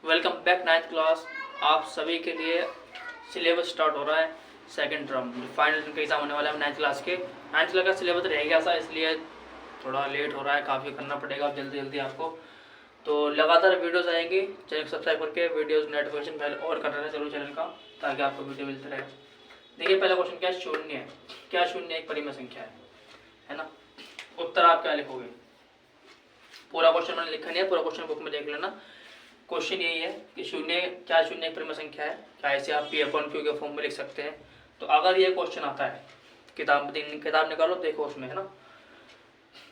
Welcome back 9th class. आप सभी के लिए सिलेबस स्टार्ट हो रहा है सेकंड टर्म, फाइनल का एग्जाम होने वाला है 9th क्लास के। 9th क्लास का सिलेबस रह गया था, इसलिए थोड़ा लेट हो रहा है, काफ़ी करना पड़ेगा जल्दी जल्दी आपको। तो लगातार वीडियोस आएंगी, चैनल को सब्सक्राइब करके वीडियोस नोटिफिकेशन बेल और कर देना जरूर चैनल का, ताकि आपको वीडियो मिलते रहे। देखिए पहला क्वेश्चन क्या है, शून्य है। क्या शून्य एक परिमेय संख्या है ना। उत्तर आप क्या लिखोगे? पूरा क्वेश्चन मैंने लिखा नहीं है, पूरा क्वेश्चन बुक में देख लेना। क्वेश्चन यही है कि शून्य एक परिमेय संख्या है, क्या ऐसे आप P/Q के फॉर्म में लिख सकते हैं। तो अगर ये क्वेश्चन आता है, किताब निकालो, देखो उसमें है ना,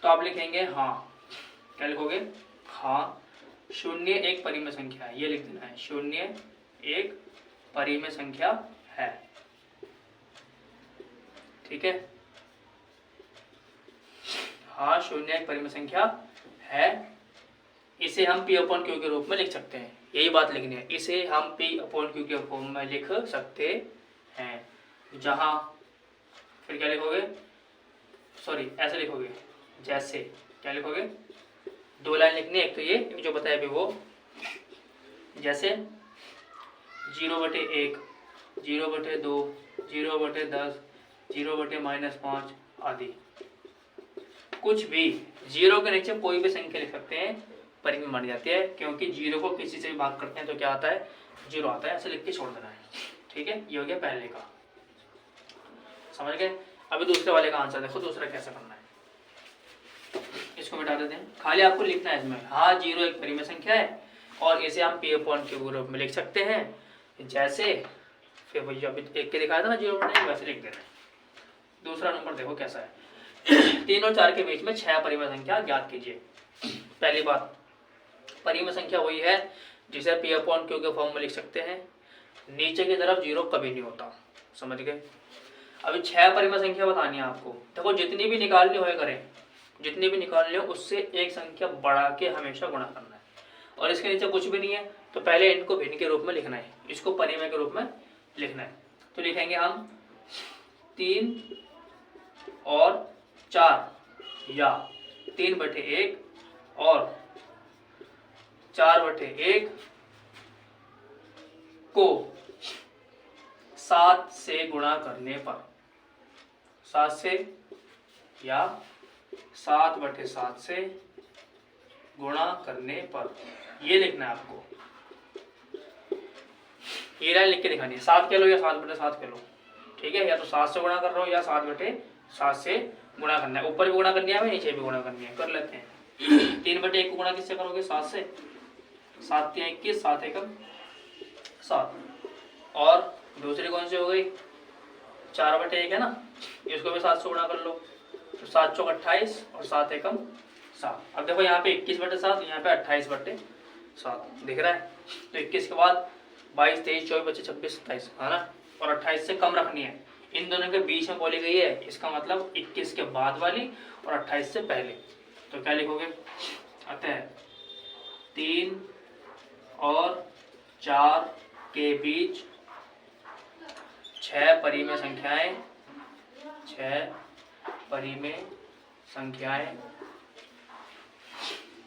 तो आप लिखेंगे हाँ। क्या लिखोगे? हाँ शून्य एक परिमेय संख्या है, ये लिख देना है, शून्य एक परिमेय संख्या है। ठीक है, हाँ शून्य एक परिमेय संख्या है, इसे हम P/Q के रूप में लिख सकते हैं। यही बात लिखनी है, इसे हम P/Q के फॉर्म में लिख सकते हैं। जहां फिर क्या लिखोगे? सॉरी ऐसे लिखोगे, जैसे क्या लिखोगे? दो लाइन लिखनी है, एक तो ये जो बताया अभी वो, जैसे 0/1, 0/2, 0/10, 0/-5 आदि। कुछ भी जीरो के नीचे कोई भी संख्या लिख सकते हैं, परिमेय मानी जाती है, क्योंकि जीरो को किसी से भी भाग करते हैं तो क्या आता है? जीरो आता है। ऐसे लिख के छोड़ देना है। ठीक है, ये हो गया पहले का, समझ गए। अभी दूसरे वाले का आंसर देखो, दूसरा कैसे करना है। इसको मिटा देते हैं, खाली आपको लिखना है इसमें हाँ जीरो एक परिमेय संख्या है और इसे हम P/Q के रूप में लिख सकते हैं। जैसे फिर भैया अभी एक के दिखाया था ना 0/1, वैसे लिख देना है। दूसरा नंबर देखो कैसा है। 3 और 4 के बीच में 6 परिमेय संख्या ज्ञात कीजिए। पहली बात, परिमेय संख्या वही है जिसे P/Q के फॉर्म में लिख सकते हैं। नीचे की तरफ जीरो कभी नहीं होता, समझ गए। अभी 6 परिमेय संख्या बतानी है आपको। देखो जितनी भी निकालनी हो करें, जितनी भी निकालनी हो उससे एक संख्या बढ़ा के हमेशा गुणा करना है। और इसके नीचे कुछ भी नहीं है तो पहले इनको भिन्न के रूप में लिखना है, इसको परिमेय के रूप में लिखना है। तो लिखेंगे हम 3 और 4 या 3/1 और 4/1 को 7 से गुणा करने पर, 7 से या 7/7 से गुणा करने पर, ये लिखना है आपको। ये लाइन लिख के दिखानी है, 7 कह लो या 7/7 कह लो। ठीक है, या तो 7 से गुणा कर रहे हो या 7/7 से गुणा करना है। ऊपर भी गुणा करनी है, नीचे भी गुणा करनी है, कर लेते हैं। 3/1 को गुणा किससे करोगे? 7 से। 7 × 21, 7 × 7। और दूसरी कौन सी हो गई? 4/1 है ना, इसको भी 7 से गुणा कर लो, तो 7 × 28 और 7 × 7। अब देखो यहाँ पे 21/7, यहाँ पे 28/7 दिख रहा है। तो 21 के बाद 22, 23, 24, 25, 26, 27 है ना, और 28 से कम रखनी है। इन दोनों के बीच में बोली गई है, इसका मतलब 21 के बाद वाली और 28 से पहले। तो क्या लिखोगे? अतः 3 और 4 के बीच 6 परिमेय संख्याएं, 6 परिमेय संख्याएं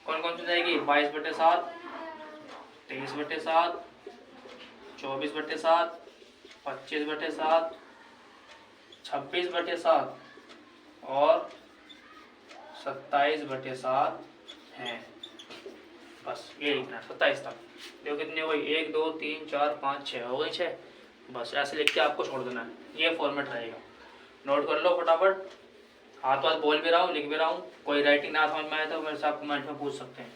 कौन कौन सी जाएगी? 22/7, 23/7, 24/7, 25/7, 26/7 और 27/7 हैं। बस ये लिखना है 27 तक। देखो कितनी हो गई? 1 2 3 4 5 6 हो गई 6। बस ऐसे लिख के आपको छोड़ देना है, ये फॉर्मेट रहेगा। नोट कर लो फटाफट, हाथ वाथ बोल भी रहा हूँ, लिख भी रहा हूँ। कोई राइटिंग ना समझ में आए तो मेरे से आप कमेंट में पूछ सकते हैं।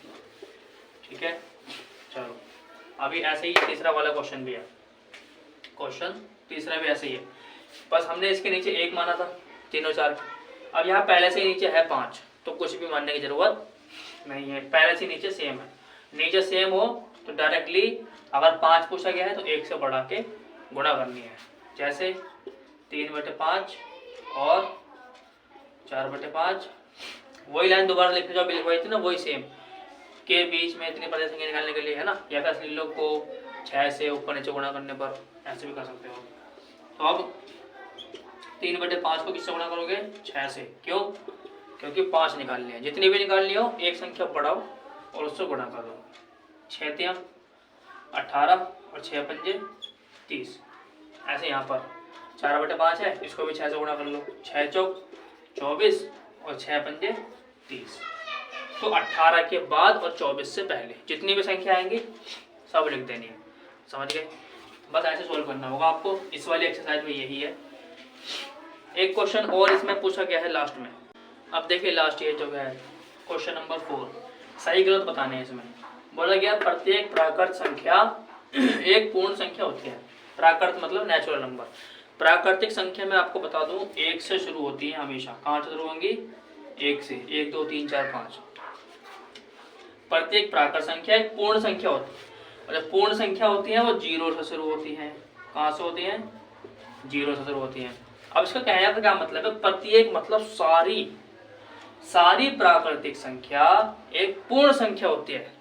ठीक है, चलो अभी ऐसे ही तीसरा वाला क्वेश्चन भी है। क्वेश्चन तीसरा भी ऐसे ही है, बस हमने इसके नीचे 1 माना था 3 और 4। अब यहाँ पहले से नीचे है 5, तो कुछ भी मानने की जरूरत नहीं है, पहले से नीचे सेम है। नीचे सेम हो तो डायरेक्टली अगर 5 पूछा गया है तो 1 से बढ़ा के गुणा करनी है। जैसे 3/5 और 4/5, वही लाइन दोबारा लिखने जो अभी लिखवाई थी ना, वही सेम, के बीच में इतनी परिमेय संख्या निकालने के लिए है ना, या फिर असली लोग को 6 से ऊपर नीचे गुणा करने पर ऐसे भी कर सकते हो। तो अब 3/5 को किससे गुणा करोगे? 6 से। क्यों? क्योंकि 5 निकालनी है, जितनी भी निकालनी हो एक संख्या बढ़ाओ और उससे गुणा कर दो। 6 × 18 और 6 पंजे 30। ऐसे यहाँ पर 4/5 है, इसको भी 6 से गुणा कर लो, 6 चौक 24 और 6 पंजे 30। तो 18 के बाद और 24 से पहले जितनी भी संख्या आएंगी सब लिख देनी है। समझ गए? बस ऐसे सोल्व करना होगा आपको। इस वाली एक्सरसाइज में यही है। एक क्वेश्चन और इसमें पूछा गया है लास्ट में। अब देखिए लास्ट ये जो है क्वेश्चन नंबर 4, सही गलत बताने हैं। इसमें बोला गया प्रत्येक प्राकृत संख्या एक पूर्ण संख्या होती है। प्राकृत मतलब नेचुरल नंबर। प्राकृतिक संख्या में आपको बता दूं 1 से शुरू होती है हमेशा। कहाँ से शुरू होंगी? 1 से। 1 2 3 4 5। प्रत्येक प्राकृत संख्या एक पूर्ण संख्या होती है। और जब पूर्ण संख्या होती है वो 0 से शुरू होती है। कहाँ से होती है? 0 से शुरू होती है। अब इसका कहने का क्या मतलब है? प्रत्येक मतलब सारी प्राकृतिक संख्या एक पूर्ण संख्या होती है।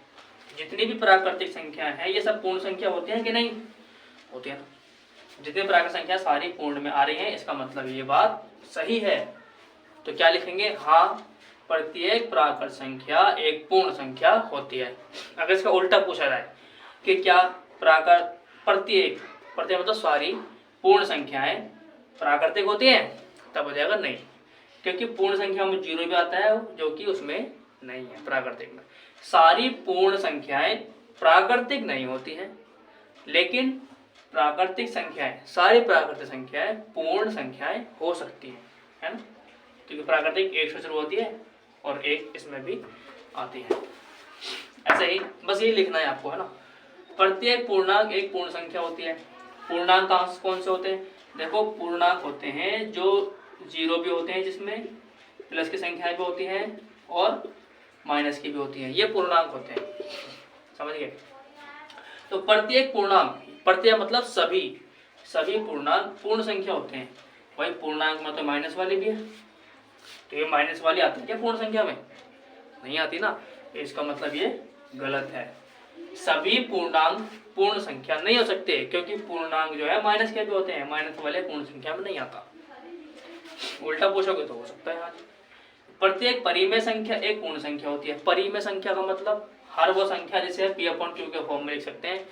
जितनी भी प्राकृतिक संख्या है ये सब पूर्ण संख्या होती है कि नहीं? होती है ना। जितनी प्राकृतिक संख्या सारी पूर्ण में आ रही है, इसका मतलब ये बात सही है। तो क्या लिखेंगे? हाँ, प्रत्येक प्राकृत संख्या एक पूर्ण संख्या होती है। अगर इसका उल्टा पूछा जाए कि क्या प्रत्येक मतलब सारी पूर्ण संख्याएं प्राकृतिक होती हैं, तब हो जाएगा नहीं, क्योंकि पूर्ण संख्या में 0 भी आता है जो कि उसमें नहीं है। प्राकृतिक में सारी पूर्ण संख्याएं प्राकृतिक नहीं होती हैं, लेकिन प्राकृतिक संख्याएं सारी प्राकृतिक संख्याएं पूर्ण संख्याएं हो सकती हैं, है ना। क्योंकि प्राकृतिक 1 से शुरू होती है और 1 इसमें भी आती है। ऐसे ही बस ये लिखना है आपको, है ना। प्रत्येक पूर्णांक एक पूर्ण संख्या होती है। पूर्णांक कौन से होते हैं? देखो, पूर्णांक होते हैं जो 0 भी होते हैं, जिसमें प्लस की संख्याएं भी होती हैं और माइनस की भी होती हैं। ये पूर्णांक होते हैं। समझ गए? तो प्रत्येक पूर्णांक, प्रत्येक मतलब सभी पूर्णांक पूर्ण संख्या होते हैं। वही पूर्णांक में तो माइनस वाली भी है, तो ये माइनस वाली आती है क्या पूर्ण संख्या में? नहीं आती ना। इसका मतलब ये गलत है। सभी पूर्णांक पूर्ण संख्या नहीं हो सकते, क्योंकि पूर्णांक जो है माइनस के भी होते हैं, माइनस वाले पूर्ण संख्या में नहीं आता। उल्टा पूछोगे तो हो सकता है। आज प्रत्येक परिमेय संख्या एक पूर्ण संख्या होती है। परिमेय संख्या का मतलब हर वो संख्या जिसे P/2 के फॉर्म में लिख सकते हैं।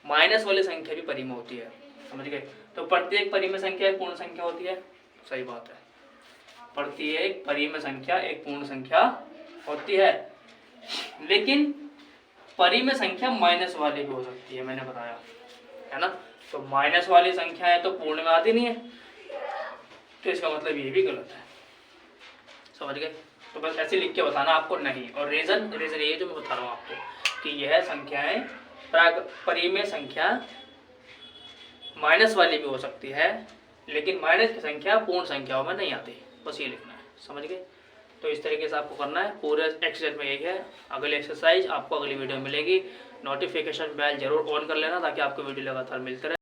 माइनस वाली संख्या भी परिमेय होती है। समझ गए? तो प्रत्येक परिमेय संख्या एक पूर्ण संख्या होती है। सही बात है, प्रत्येक परिमेय संख्या एक पूर्ण संख्या होती है, लेकिन परिमेय संख्या माइनस वाली भी हो सकती है, मैंने बताया, है ना। तो माइनस वाली संख्या है तो पूर्ण में आती नहीं है, तो इसका मतलब ये भी गलत है। समझ गए? तो बस ऐसे लिख के बताना आपको नहीं। और रीजन ये जो मैं बता रहा हूँ आपको कि यह संख्याएं परिमेय संख्या माइनस वाली भी हो सकती है, लेकिन माइनस की संख्या पूर्ण संख्याओं में नहीं आती। बस ये लिखना है। समझ गए? तो इस तरीके से आपको करना है। पूरे एक्सरसाइज में यही है। अगली एक्सरसाइज आपको अगली वीडियो में मिलेगी। नोटिफिकेशन बेल जरूर ऑन कर लेना ताकि आपको वीडियो लगातार मिलते रहे।